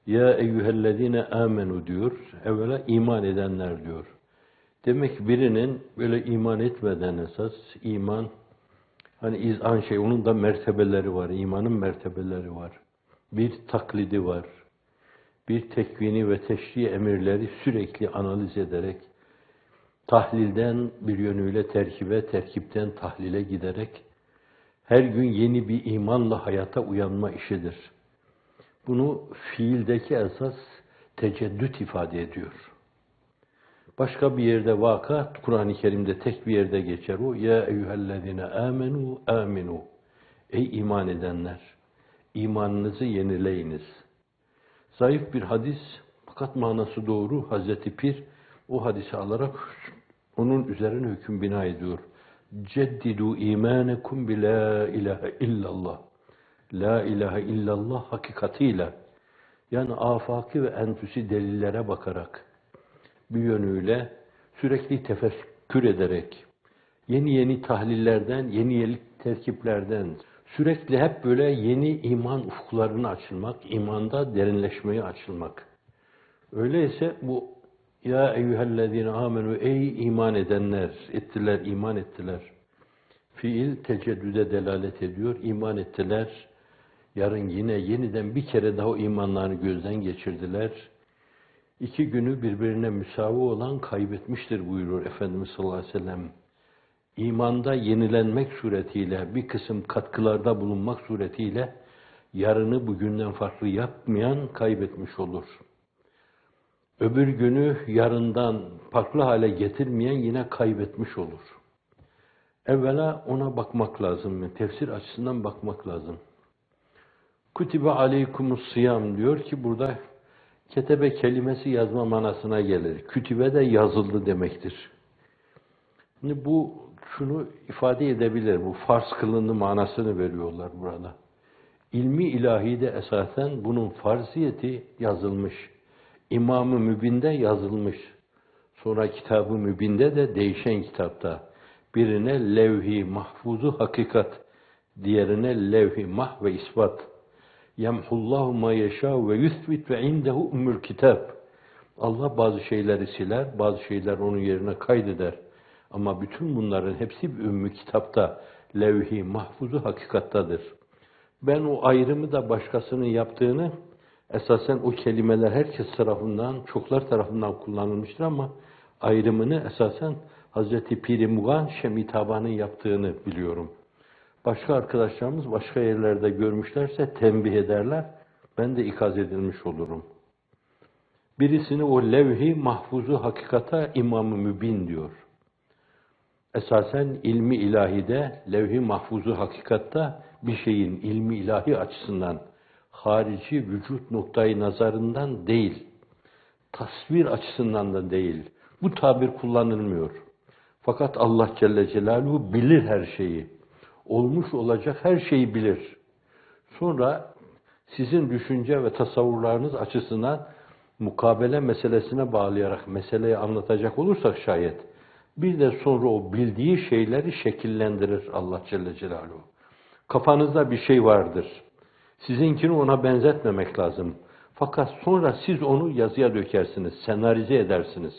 Ya eyyühellezine amenu diyor. Evvela iman edenler diyor. Demek ki birinin böyle iman etmeden esas iman hani izan şey onun da mertebeleri var. İmanın mertebeleri var. Bir taklidi var. Bir tekvini ve teşri emirleri sürekli analiz ederek tahlilden bir yönüyle terkibe, terkipten tahlile giderek her gün yeni bir imanla hayata uyanma işidir. Bunu fiildeki esas teceddüt ifade ediyor. Başka bir yerde vaka, Kur'an-ı Kerim'de tek bir yerde geçer o. Ya eyyühellezine amenu aminu. Ey iman edenler, imanınızı yenileyiniz. Zayıf bir hadis, fakat manası doğru. Hazreti Pir o hadisi alarak onun üzerine hüküm bina ediyor. Ceddidu imanekum bi la ilahe illallah. La ilahe illallah hakikatiyle. Yani afaki ve enfüsi delillere bakarak, bir yönüyle sürekli tefekkür ederek, yeni tahlillerden, yeni terkiplerden, sürekli hep böyle yeni iman ufuklarına açılmak, imanda derinleşmeye açılmak. Öyleyse bu ya eyyühellezine amenu ey iman edenler ettiler, iman ettiler. Fiil teceddüde delalet ediyor, iman ettiler. Yarın yine yeniden bir kere daha o imanlarını gözden geçirdiler. 2 günü birbirine müsavi olan kaybetmiştir buyuruyor Efendimiz sallallahu aleyhi ve sellem. İmanda yenilenmek suretiyle, bir kısım katkılarda bulunmak suretiyle yarını bugünden farklı yapmayan kaybetmiş olur. Öbür günü yarından farklı hale getirmeyen yine kaybetmiş olur. Evvela ona bakmak lazım, tefsir açısından bakmak lazım. Kutibe aleykumus siyam diyor ki burada ketebe kelimesi yazma manasına gelir. Kütübe de yazıldı demektir. Şimdi bu şunu ifade edebilir, bu farz kılındı manasını veriyorlar burada. İlmi ilahide esasen bunun farziyeti yazılmış. İmam-ı Mübin'de yazılmış. Sonra Kitab-ı Mübin'de de değişen kitapta. Birine levh-i mahfuzu hakikat, diğerine levh-i mah ve isbat. Yemhullahu ma yeşâ ve yuthbit ve indehu ummul kitab. Allah bazı şeyleri siler, bazı şeyler onun yerine kaydeder. Ama bütün bunların hepsi bir ümmü kitapta, levh-i mahfuzu hakikattadır. Ben o ayrımı da başkasının yaptığını, esasen o kelimeler herkes tarafından, çoklar tarafından kullanılmıştır ama ayrımını esasen Hazreti Pir-i Mugan Şemitaban'ın yaptığını biliyorum. Başka arkadaşlarımız başka yerlerde görmüşlerse tembih ederler, ben de ikaz edilmiş olurum. Birisini o levh-i mahfuzu hakikata İmam-ı Mübin diyor. Esasen ilmi ilahide, levh-i mahfuzu hakikatta bir şeyin ilmi ilahi açısından, harici vücut noktayı nazarından değil, tasvir açısından da değil. Bu tabir kullanılmıyor. Fakat Allah Celle Celaluhu bilir her şeyi. Olmuş olacak her şeyi bilir. Sonra sizin düşünce ve tasavvurlarınız açısından mukabele meselesine bağlayarak meseleyi anlatacak olursak şayet, bir de sonra o bildiği şeyleri şekillendirir Allah Celle Celaluhu. Kafanızda bir şey vardır. Sizinkini ona benzetmemek lazım. Fakat sonra siz onu yazıya dökersiniz, senarize edersiniz.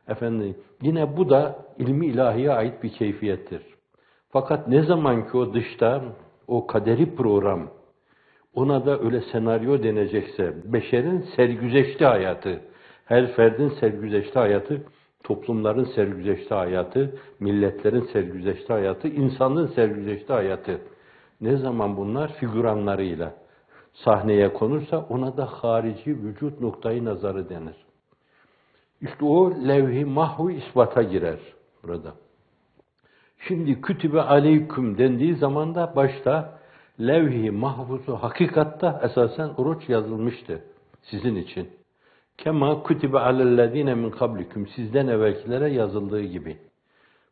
Efendim, yine bu da ilmi ilahiye ait bir keyfiyettir. Fakat ne zaman ki o dışta, o kaderi program, ona da öyle senaryo denecekse, beşerin sergüzeşti hayatı, her ferdin sergüzeşti hayatı, toplumların sergüzeşti hayatı, milletlerin sergüzeşti hayatı, insanlığın sergüzeşti hayatı. Ne zaman bunlar figüranlarıyla sahneye konursa ona da harici vücut noktayı nazarı denir. İşte o levh-i mahvu ispata girer burada. Şimdi kütübe aleyküm dendiği zaman da başta levh-i mahfuzu hakikatta esasen oruç yazılmıştı sizin için. Kema kütübe alellezine min kablikum sizden evvelkilere yazıldığı gibi.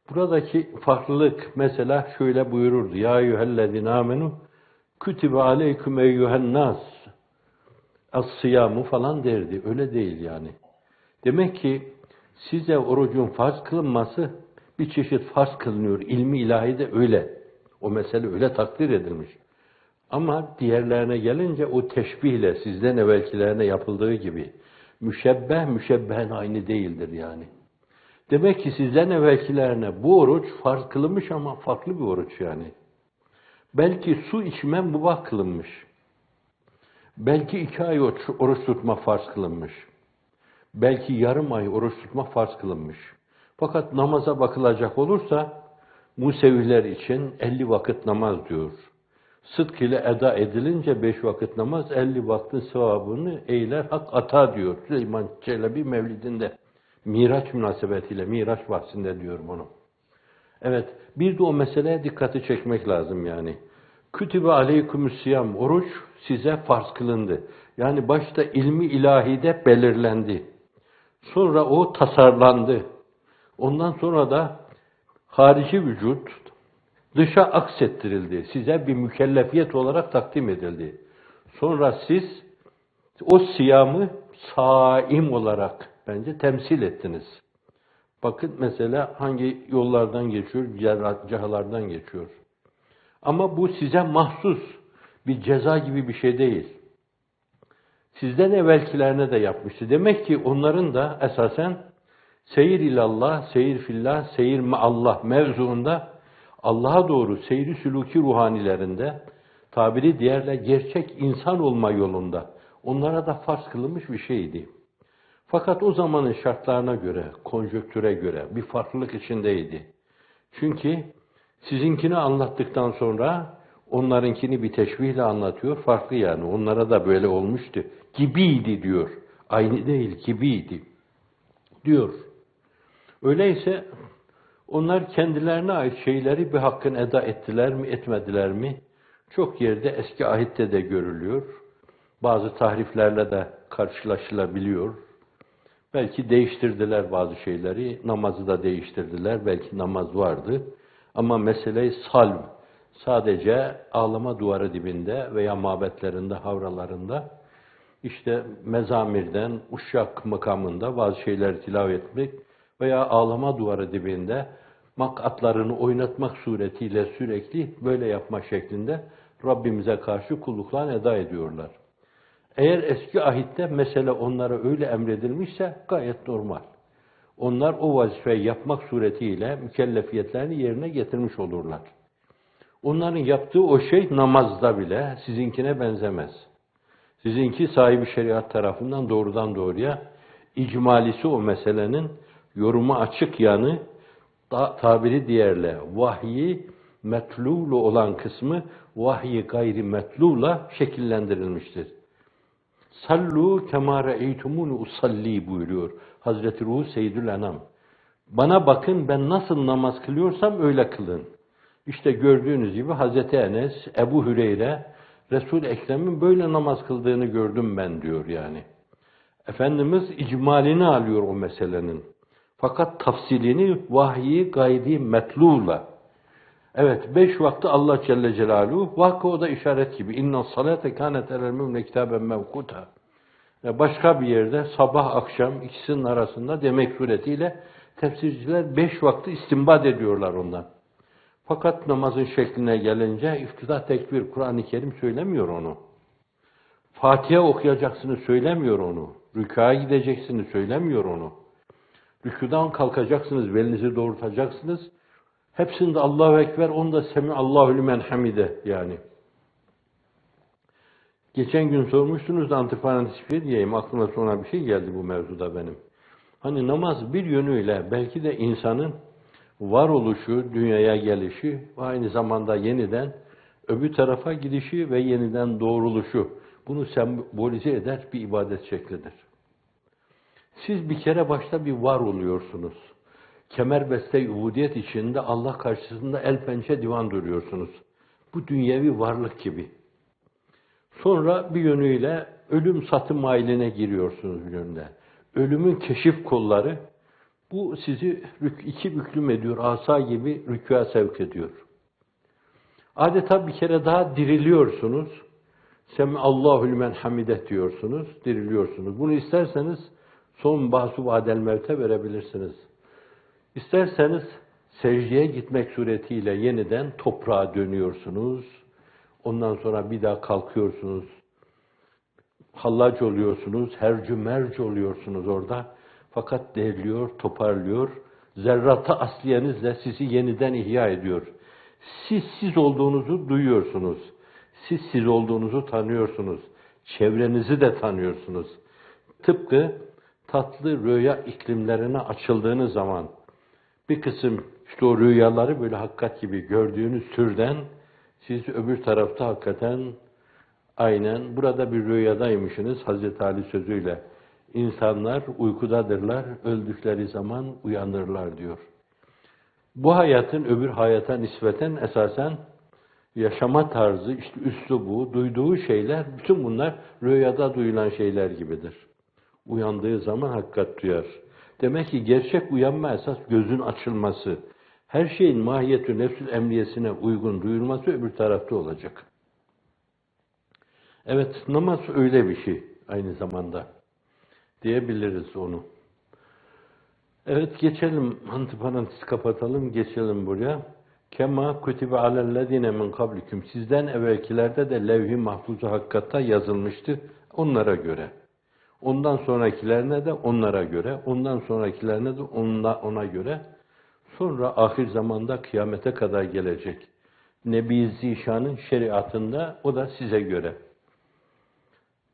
Buradaki farklılık mesela şöyle buyururdu. Ya eyyühellezine amenu kütübe aleyküm eyyühen nas as-siyamu falan derdi. Öyle değil yani. Demek ki size orucun farz kılınması bir çeşit farz kılınıyor. İlmi ilahide öyle. O mesele öyle takdir edilmiş. Ama diğerlerine gelince o teşbihle sizden evvelkilerine yapıldığı gibi müşebbehin aynı değildir yani. Demek ki sizden evvelkilerine bu oruç farz kılınmış ama farklı bir oruç yani. Belki su içme mubah kılınmış. Belki 2 ay oruç tutma farz kılınmış. Belki yarım ay oruç tutma farz kılınmış. Fakat namaza bakılacak olursa Museviler için 50 vakit namaz diyor. Sıdk ile eda edilince 5 vakit namaz 50 vaktin sevabını eyler hak ata diyor. Süleyman Çelebi Mevlidinde. Miraç münasebetiyle, Miraç bahsinde diyor bunu. Evet, bir de o meseleye dikkati çekmek lazım yani. Kütübe aleykümüssiyam, oruç size farz kılındı. Yani başta ilmi ilahide belirlendi. Sonra o tasarlandı. Ondan sonra da harici vücut dışa aksettirildi. Size bir mükellefiyet olarak takdim edildi. Sonra siz o siyamı saim olarak bence temsil ettiniz. Bakın mesela hangi yollardan geçiyor, cerrahlardan geçiyor. Ama bu size mahsus bir ceza gibi bir şey değil. Sizden evvelkilerine de yapmıştı. Demek ki onların da esasen seyir ilallah, seyir fillah, seyir meallah mevzuunda Allah'a doğru seyri sülûki ruhanilerinde tabiri diğerle gerçek insan olma yolunda onlara da farz kılınmış bir şeydi. Fakat o zamanın şartlarına göre, konjonktüre göre bir farklılık içindeydi. Çünkü sizinkini anlattıktan sonra onlarınkini bir teşbihle anlatıyor. Farklı yani. Onlara da böyle olmuştu. Gibiydi diyor. Aynı değil, gibiydi diyor. Öyleyse onlar kendilerine ait şeyleri bir hakkın eda ettiler mi, etmediler mi? Çok yerde eski ahitte de görülüyor. Bazı tahriflerle de karşılaşılabiliyor. Belki değiştirdiler bazı şeyleri, namazı da değiştirdiler, belki namaz vardı. Ama mesele-i salv, sadece ağlama duvarı dibinde veya mabetlerinde, havralarında, işte mezamirden, uşak makamında bazı şeyler tilavet etmek veya ağlama duvarı dibinde makatlarını oynatmak suretiyle sürekli böyle yapma şeklinde Rabbimize karşı kulluklarını eda ediyorlar. Eğer eski ahitte mesele onlara öyle emredilmişse gayet normal. Onlar o vazifeyi yapmak suretiyle mükellefiyetlerini yerine getirmiş olurlar. Onların yaptığı o şey namazda bile sizinkine benzemez. Sizinki sahibi şeriat tarafından doğrudan doğruya icmalisi o meselenin yoruma açık yanı tabiri diğerle vahyi metlulu olan kısmı vahyi gayri metlula şekillendirilmiştir. Sallu kemâ re'eytumûnü usalli buyuruyor Hazreti Ruhu Seyyidül Enam. Bana bakın ben nasıl namaz kılıyorsam öyle kılın. İşte gördüğünüz gibi Hazreti Enes, Ebu Hüreyre, Resul-i Ekrem'in böyle namaz kıldığını gördüm ben diyor yani. Efendimiz icmalini alıyor o meselenin. Fakat tafsilini vahyi gayri metlûla. Evet, 5 vakti Allah Celle Celaluhu, vakı o da işaret gibi. İnna salate kânet alel mü'mine kitaben mevkuta. Başka bir yerde sabah akşam ikisinin arasında demek suretiyle tefsirciler 5 vakti istinbat ediyorlar ondan. Fakat namazın şekline gelince iftida tekbir, Kur'an-ı Kerim söylemiyor onu. Fatiha okuyacaksınız söylemiyor onu. Rükûa gideceksiniz söylemiyor onu. Rükûdan kalkacaksınız, belinizi doğrultacaksınız. Hepsinde Allahu Ekber, onda Semiallahu limen hamide yani. Geçen gün sormuştunuz da antiparantez bir şey diyeyim, aklıma sonra bir şey geldi bu mevzuda benim. Hani namaz bir yönüyle belki de insanın varoluşu, dünyaya gelişi ve aynı zamanda yeniden öbür tarafa gidişi ve yeniden doğruluşu, bunu sembolize eder bir ibadet şeklidir. Siz bir kere başta bir var oluyorsunuz. Kemerbeste ubudiyet içinde Allah karşısında el pençe divan duruyorsunuz. Bu dünyevi varlık gibi. Sonra bir yönüyle ölüm satım mailine giriyorsunuz bir yönde. Ölümün keşif kolları, bu sizi iki büklüm ediyor, asa gibi rükûa sevk ediyor. Adeta bir kere daha diriliyorsunuz. Semiallahu limen hamide diyorsunuz, diriliyorsunuz. Bunu isterseniz son bahsu vadel mevte verebilirsiniz. İsterseniz secdeye gitmek suretiyle yeniden toprağa dönüyorsunuz. Ondan sonra bir daha kalkıyorsunuz. Hallac oluyorsunuz, hercü merc oluyorsunuz orada. Fakat derliyor, toparlıyor. Zerrat-ı asliyenizle sizi yeniden ihya ediyor. Siz olduğunuzu duyuyorsunuz. Siz olduğunuzu tanıyorsunuz. Çevrenizi de tanıyorsunuz. Tıpkı tatlı rüya iklimlerine açıldığınız zaman bir kısım işte o rüyaları böyle hakikat gibi gördüğünüz türden siz öbür tarafta hakikaten aynen burada bir rüyadaymışsınız Hazreti Ali sözüyle. İnsanlar uykudadırlar, öldükleri zaman uyanırlar diyor. Bu hayatın öbür hayata nispeten esasen yaşama tarzı, işte üslubu, duyduğu şeyler, bütün bunlar rüyada duyulan şeyler gibidir. Uyandığı zaman hakikat duyar. Demek ki gerçek uyanma esas gözün açılması. Her şeyin mahiyetü nefsül emniyesine uygun duyulması öbür tarafta olacak. Evet, namaz öyle bir şey aynı zamanda diyebiliriz onu. Evet, geçelim, antiparantez kapatalım, geçelim buraya. Kema kutibe alellezine min kablikum. Sizden evvelkilerde de levh-i mahfuzu hakikatta yazılmıştı onlara göre. Ondan sonrakilerine de onlara göre, ondan sonrakilerine de ona göre. Sonra ahir zamanda kıyamete kadar gelecek. Nebi Zişan'ın şeriatında o da size göre.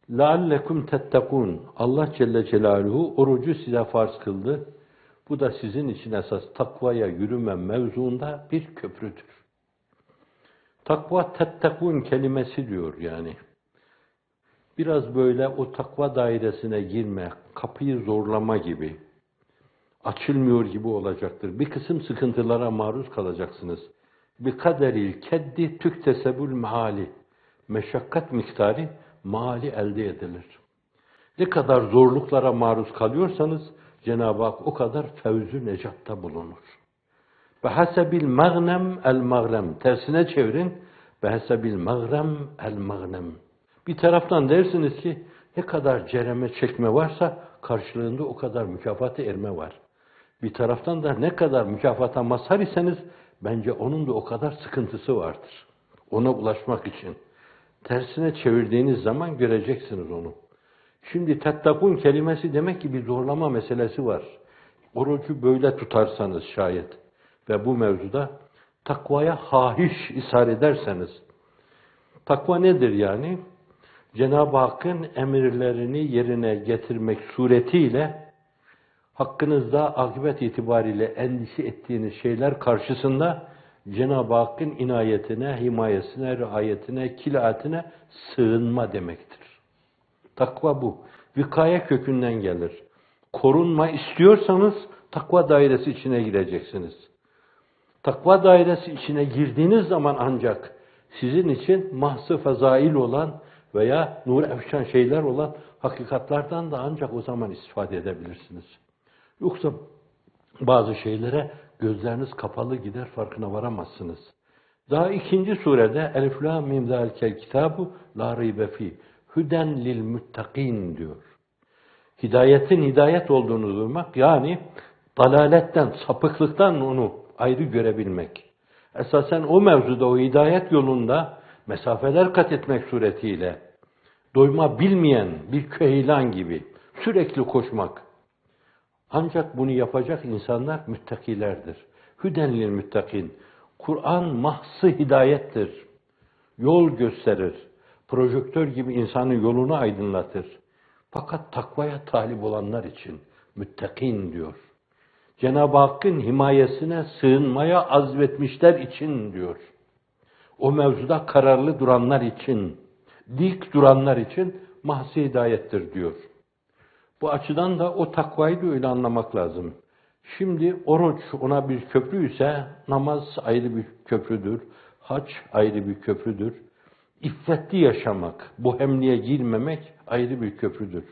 لَعَلَّكُمْ تَتَّقُونَ. Allah Celle Celaluhu orucu size farz kıldı. Bu da sizin için esas takvaya yürüme mevzuunda bir köprüdür. Takva tettekûn kelimesi diyor yani. Biraz böyle o takva dairesine girme, kapıyı zorlama gibi, açılmıyor gibi olacaktır. Bir kısım sıkıntılara maruz kalacaksınız. Bir kaderil keddi tüktesebül meali. Meşakkat miktarı mali elde edilir. Ne kadar zorluklara maruz kalıyorsanız Cenab-ı Hak o kadar fevzü necatta bulunur. Ve hasebil mağnem el mağrem. Tersine çevirin. Ve hasebil mağrem el mağnem. Bir taraftan dersiniz ki ne kadar cereme çekme varsa karşılığında o kadar mükafata erme var. Bir taraftan da ne kadar mükafata mazhar iseniz bence onun da o kadar sıkıntısı vardır. Ona ulaşmak için. Tersine çevirdiğiniz zaman göreceksiniz onu. Şimdi tettakun kelimesi demek ki bir zorlama meselesi var. Orucu böyle tutarsanız şayet ve bu mevzuda takvaya hahiş ishar ederseniz, takva nedir yani? Cenab-ı Hakk'ın emirlerini yerine getirmek suretiyle hakkınızda akıbet itibariyle endişe ettiğiniz şeyler karşısında Cenab-ı Hakk'ın inayetine, himayesine, riayetine, kilaatine sığınma demektir. Takva bu. Vikaye kökünden gelir. Korunma istiyorsanız takva dairesi içine gireceksiniz. Takva dairesi içine girdiğiniz zaman ancak sizin için mahsı fezail olan veya nur efşan şeyler olan hakikatlardan da ancak o zaman istifade edebilirsiniz. Yoksa bazı şeylere gözleriniz kapalı gider, farkına varamazsınız. Daha ikinci surede Elif Lam Mim Zalikel Kitabu La Raybe Fi Hüden lil Muttakin diyor. Hidayetin hidayet olduğunu duymak, yani dalaletten, sapıklıktan onu ayrı görebilmek. Esasen o mevzuda, o hidayet yolunda mesafeler kat etmek suretiyle doyma bilmeyen bir köylan gibi sürekli koşmak. Ancak bunu yapacak insanlar müttakilerdir. Hüden lil muttakin. Kur'an mahsı hidayettir. Yol gösterir. Projektör gibi insanın yolunu aydınlatır. Fakat takvaya talip olanlar için müttakin diyor. Cenab-ı Hakk'ın himayesine sığınmaya azmetmişler için diyor. O mevzuda kararlı duranlar için, dik duranlar için mahsi hidayettir diyor. Bu açıdan da o takvayı da öyle anlamak lazım. Şimdi oruç ona bir köprü ise namaz ayrı bir köprüdür. Hac ayrı bir köprüdür. İffetli yaşamak, bohemliğe girmemek ayrı bir köprüdür.